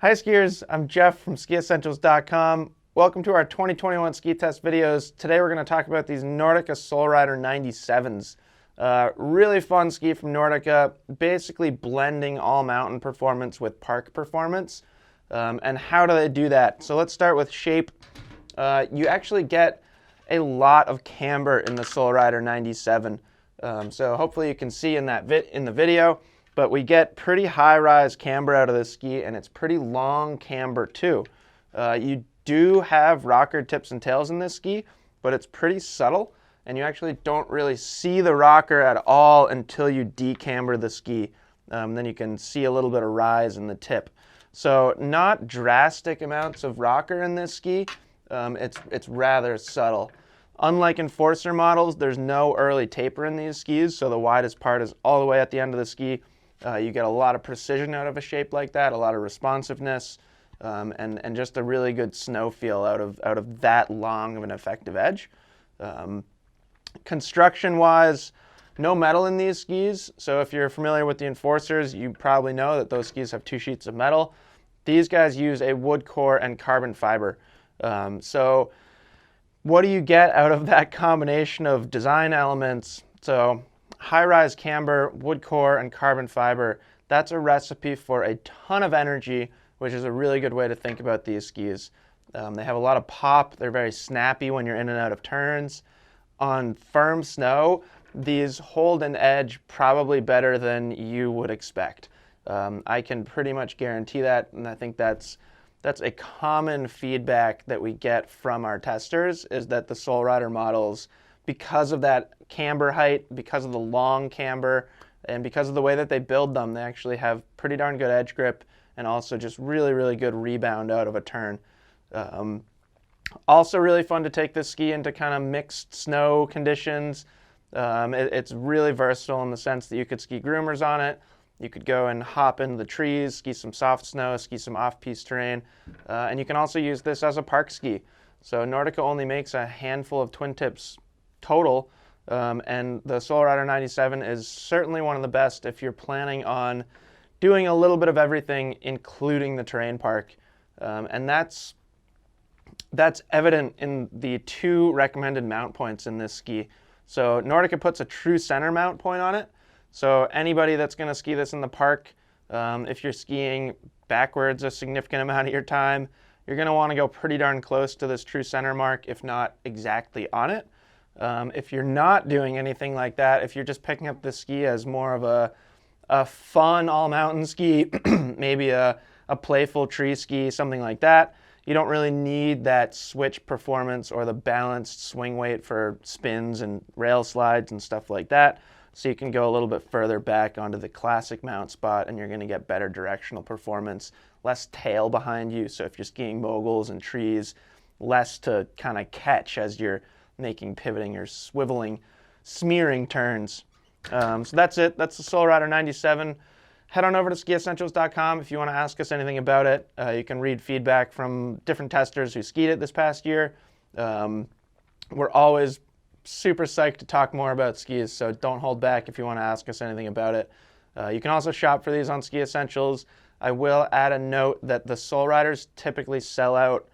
Hi skiers, I'm Jeff from skiessentials.com. Welcome to our 2021 ski test videos. Today we're going to talk about these Nordica Soul Rider 97s. Really fun ski from Nordica, basically blending all mountain performance with park performance. And how do they do that? So let's start with shape. You actually get a lot of camber in the Soul Rider 97. So hopefully you can see in the video. But we get pretty high-rise camber out of this ski, and it's pretty long camber too. You do have rocker tips and tails in this ski, but it's pretty subtle, and you actually don't really see the rocker at all until you decamber the ski. Then you can see a little bit of rise in the tip. So not drastic amounts of rocker in this ski. It's rather subtle. Unlike Enforcer models, there's no early taper in these skis, so the widest part is all the way at the end of the ski. You get a lot of precision out of a shape like that, a lot of responsiveness, and just a really good snow feel out of that long of an effective edge. Construction-wise, no metal in these skis. So if you're familiar with the Enforcers, you probably know that those skis have 2 sheets of metal. These guys use a wood core and carbon fiber. So what do you get out of that combination of design elements? So high-rise camber, wood core, and carbon fiber, that's a recipe for a ton of energy, which is a really good way to think about these skis. They have a lot of pop. They're very snappy when you're in and out of turns. On firm snow, these hold an edge probably better than you would expect. I can pretty much guarantee that, and I think that's a common feedback that we get from our testers, is that the Soul Rider models, because of that camber height, because of the long camber, and because of the way that they build them, they actually have pretty darn good edge grip and also just really, really good rebound out of a turn. Also really fun to take this ski into kind of mixed snow conditions. It's really versatile in the sense that you could ski groomers on it. You could go and hop into the trees, ski some soft snow, ski some off-piste terrain, and you can also use this as a park ski. So Nordica only makes a handful of twin tips total, and the Soul Rider 97 is certainly one of the best if you're planning on doing a little bit of everything, including the terrain park. And that's evident in the 2 recommended mount points in this ski. So Nordica puts a true center mount point on it. So anybody that's going to ski this in the park, if you're skiing backwards a significant amount of your time, you're going to want to go pretty darn close to this true center mark, if not exactly on it. If you're not doing anything like that, if you're just picking up this ski as more of a fun all-mountain ski, maybe a playful tree ski, something like that, you don't really need that switch performance or the balanced swing weight for spins and rail slides and stuff like that. So you can go a little bit further back onto the classic mount spot, and you're going to get better directional performance, less tail behind you. So if you're skiing moguls and trees, less to kind of catch as you're making pivoting or swiveling, smearing turns. So that's it. That's the Soul Rider 97. Head on over to skiessentials.com if you want to ask us anything about it. You can read feedback from different testers who skied it this past year. We're always super psyched to talk more about skis, so don't hold back if you want to ask us anything about it. You can also shop for these on Ski Essentials. I will add a note that the Soul Riders typically sell out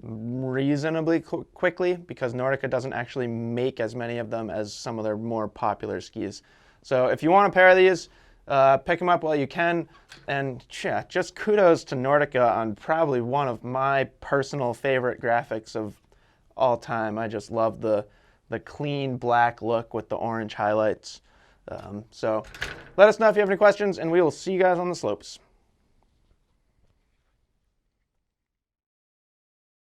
reasonably quickly because Nordica doesn't actually make as many of them as some of their more popular skis. So if you want a pair of these, pick them up while you can. And yeah, just kudos to Nordica on probably one of my personal favorite graphics of all time. I just love the clean black look with the orange highlights. So let us know if you have any questions, and we will see you guys on the slopes.